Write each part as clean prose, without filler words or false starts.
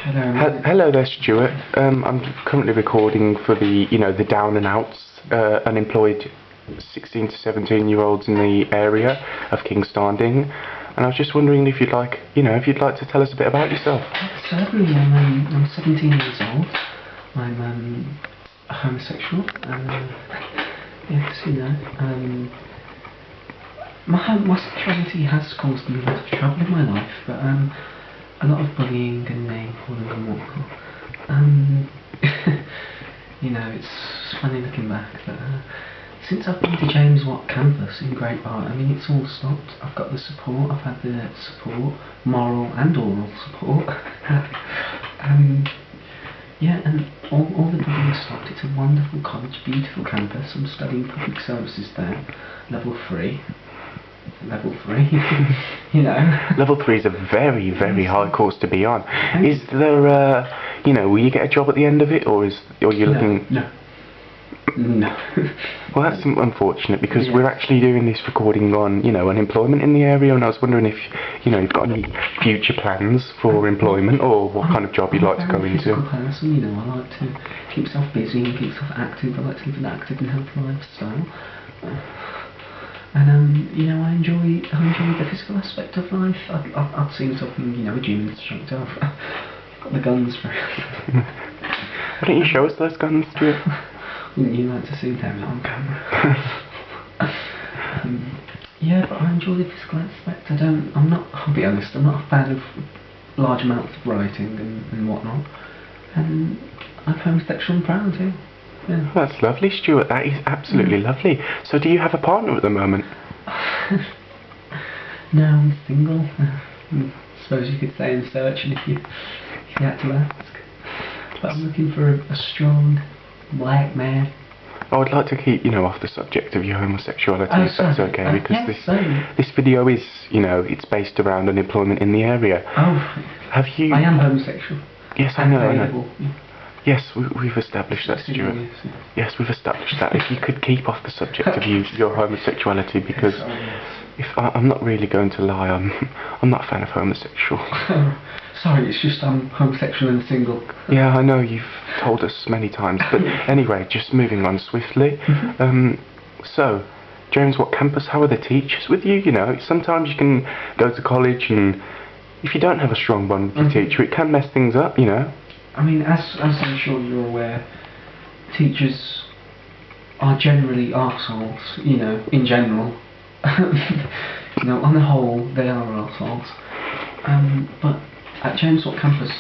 Hello. Hello there, Stuart. I'm currently recording for the down and outs, unemployed 16 to 17-year-olds in the area of King's Standing, and I was just wondering if you'd like to tell us a bit about yourself. Certainly, I'm 17 years old. I'm a homosexual. Yes, my sexuality has caused me a lot of trouble in my life, but a lot of bullying and name calling and whatnot. It's funny looking back that since I've been to James Watt campus in Great Barr, it's all stopped. I've got the support, I've had the support, moral and oral support. And all the bullying stopped. It's a wonderful college, beautiful campus. I'm studying public services there, level 3. Level 3, Level 3 is a very, very high course to be on. Is there, will you get a job at the end of it, or you looking? No. Well, that's unfortunate because we're actually doing this recording on, unemployment in the area, and I was wondering if, you've got any future plans for employment or what kind of job you'd like to go into. I'm a physical person, I like to keep myself busy and keep myself active. I like to live an active and healthy lifestyle. And I enjoy the physical aspect of life. I'd see myself being, a gym instructor. I've got the guns for it. Why don't you show us those guns, Stuart? Wouldn't you like to see them on camera? But I enjoy the physical aspect. I'll be honest, I'm not a fan of large amounts of writing and whatnot. And I'm homosexual and proud too. Yeah. That's lovely, Stuart. That is absolutely lovely. So do you have a partner at the moment? No, I'm single. I suppose you could say in search, and if you had to ask. But I'm looking for a strong black man. I would like to keep, off the subject of your homosexuality, if that's okay, because this video is, it's based around unemployment in the area. Oh, have you? I am homosexual. Yes, I know. Yes, we've established that, Stuart. Years, yes, we've established that. If you could keep off the subject of your homosexuality, because I'm not really going to lie, I'm not a fan of homosexual. Sorry, it's just I'm homosexual and single. Yeah, I know, you've told us many times. But anyway, just moving on swiftly. So, James Watt campus, how are the teachers with you? Sometimes you can go to college and if you don't have a strong bond with your teacher, it can mess things up, As I'm sure you're aware, teachers are generally arseholes, in general. On the whole, they are arseholes. But at James Watt campus,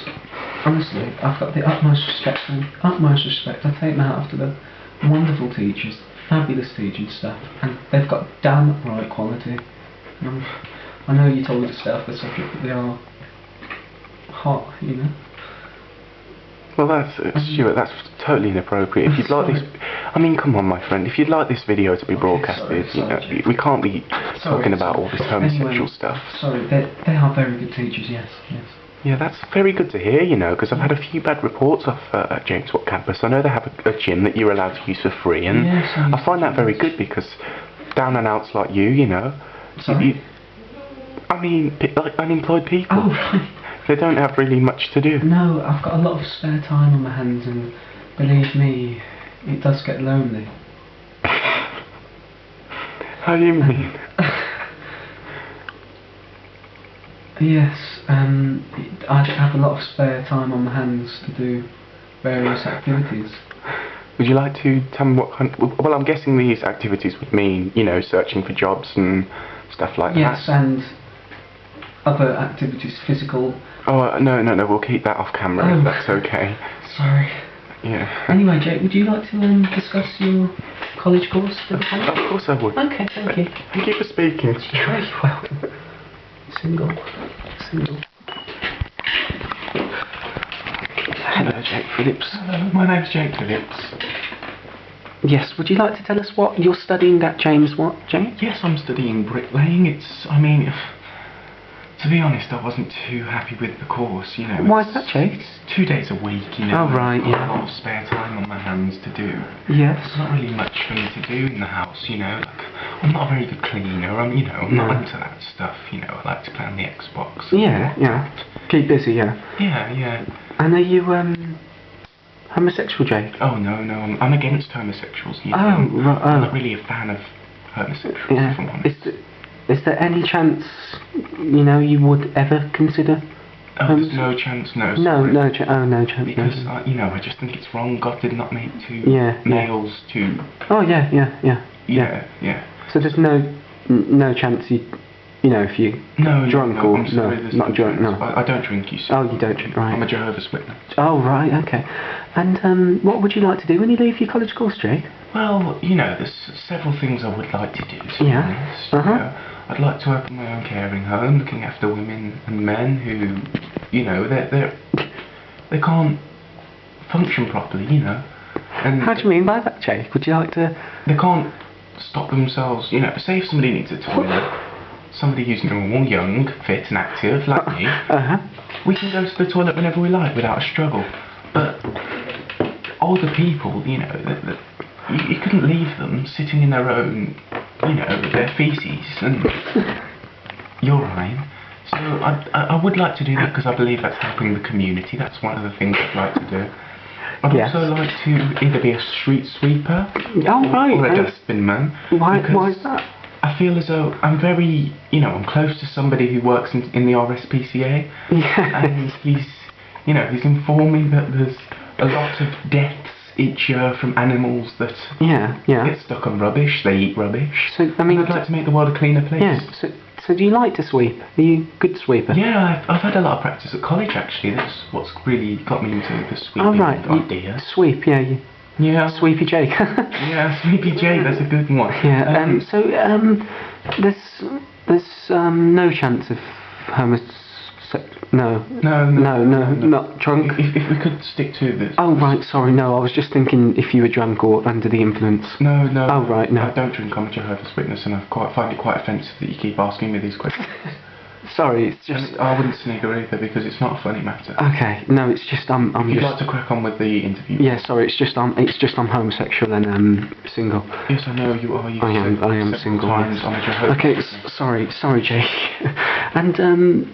honestly, I've got the utmost respect for them. Utmost respect. I take my hat off to the wonderful teachers, fabulous teaching staff, and they've got damn right quality. I know you told me to stay off the subject, but they are hot, Well, Stuart, that's totally inappropriate. If you'd like this, come on, my friend. If you'd like this video to be broadcasted, sorry, we can't be talking about all this homosexual stuff. Sorry, they are very good teachers. Yes. Yeah, that's very good to hear. Because I've had a few bad reports off at James Watt campus. I know they have a gym that you're allowed to use for free, and I find that very good because down and outs like you, Sorry? like unemployed people. Oh, right. They don't have really much to do. No, I've got a lot of spare time on my hands, and believe me, it does get lonely. How do you mean? Yes, I have a lot of spare time on my hands to do various activities. Would you like to tell me what kind? Well, I'm guessing these activities would mean, searching for jobs and stuff like that. Yes, and other activities, physical. Oh, no, we'll keep that off camera if that's okay. Sorry. Yeah. Anyway, Jake, would you like to discuss your college course for the college? Of course I would. Okay, thank you. Thank you for speaking. You're very welcome. Single. Hello, Jake Phillips. Hello, my name's Jake Phillips. Yes, would you like to tell us what you're studying at James Watt, Jake? Yes, I'm studying bricklaying. To be honest, I wasn't too happy with the course, Why is that, Jake? It's 2 days a week, Oh, right, I've got a lot of spare time on my hands to do. Yes. There's not really much for me to do in the house, I'm not a very good cleaner, I'm not into that stuff, I like to play on the Xbox. Yeah. Keep busy, yeah. Yeah. And are you homosexual, Jake? Oh no, I'm against homosexuals. You know? Oh, right. I'm not really a fan of homosexuals. If I'm honest. Is there any chance, you would ever consider? Oh, there's no chance, no. No chance. Oh, no chance. Because no. I just think it's wrong. God did not make males to. Oh yeah. Yeah. So there's no chance if you drunk or I'm sorry, not drunk. No. I don't drink. You see. Oh, you don't drink, right? I'm a Johvas Whitness. Oh, right. Okay. And what would you like to do when you leave your college course, Jake? Well, there's several things I would like to do. To be honest. I'd like to open my own caring home, looking after women and men who, they can't function properly, And how do you mean by that, Jake? Would you like to? They can't stop themselves, say if somebody needs a toilet, somebody who's normal, young, fit and active, like me, we can go to the toilet whenever we like without a struggle. But older people, you couldn't leave them sitting in their own, their feces and urine. So I would like to do that because I believe that's helping the community. That's one of the things I'd like to do. I'd also like to either be a street sweeper or a dustbin man. Why is that? I feel as though I'm very, I'm close to somebody who works in the RSPCA, and he's informed me that there's a lot of deaths each year from animals that get stuck on rubbish. They eat rubbish. So I'd like to make the world a cleaner place. Yeah. So do you like to sweep? Are you a good sweeper? Yeah, I've had a lot of practice at college actually. That's what's really got me into the sweeping idea. Sweep, yeah. Yeah. Sweepy Jake. Yeah, Sweepy Jake. That's a good one. Yeah. There's no chance of No, not drunk. If we could stick to this. Oh right, sorry, no, I was just thinking if you were drunk or under the influence. No. Oh right, no. I don't drink. I'm a Jehovah's Witness, and I find it quite offensive that you keep asking me these questions. Sorry, it's just. And I wouldn't snigger either because it's not a funny matter. Okay, no, it's just I'm If you'd just. like to crack on with the interview. Yeah, sorry, it's just I'm homosexual and single. Yes, I know you are. I am single. Times on a Jehovah's Okay, Witness. sorry, Jake. And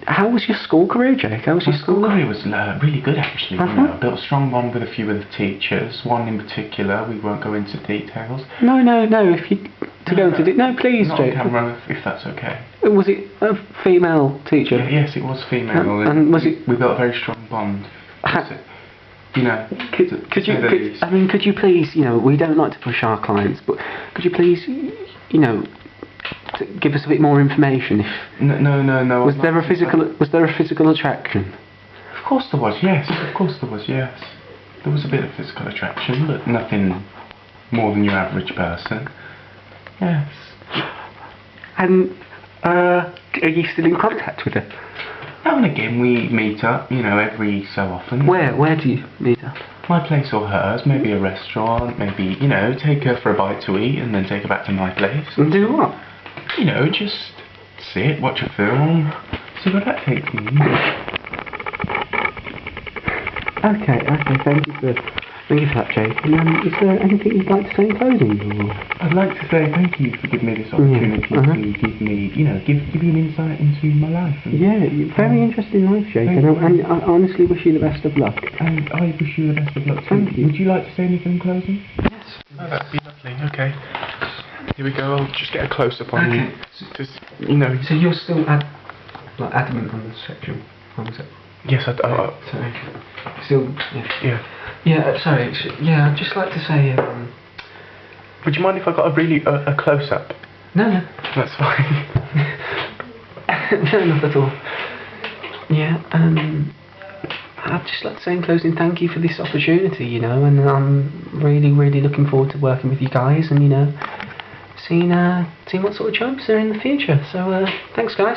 how was your school career, Jake? How was your school career? Was really good actually. I built a strong bond with a few of the teachers. One in particular. We won't go into details. No. If you go into please, not Jake. on camera, if that's okay. Was it a female teacher? Yes, it was female. And was it? We built a very strong bond. Could you please, we don't like to push our clients, but could you please, give us a bit more information? No. Was there a physical attraction? Of course there was. Yes. There was a bit of physical attraction, but nothing more than your average person. Yes. And are you still in contact with her? Now and again we meet up, every so often. Where do you meet up? My place or hers, maybe a restaurant, maybe, take her for a bite to eat and then take her back to my place. And do what? Just sit, watch a film, see where that takes me. Okay, thank you for that, Jake. And is there anything you'd like to say in closing? I'd like to say thank you for giving me this opportunity to give me, give you an insight into my life. Very interesting life, Jake. And I honestly wish you the best of luck. And I wish you the best of luck too. Thank you. Would you like to say anything in closing? Yes. Oh, that'd be lovely. Okay. Here we go. I'll just get a close up on you. Just, So you're still adamant on the sexual homosexual? Yes, Sorry. Still. Yeah. Yeah. Sorry. I'd just like to say. Would you mind if I got a close up? No. That's fine. No, not at all. Yeah. I'd just like to say in closing, thank you for this opportunity. And I'm really, really looking forward to working with you guys, and seeing what sort of jobs are in the future. So thanks, guys.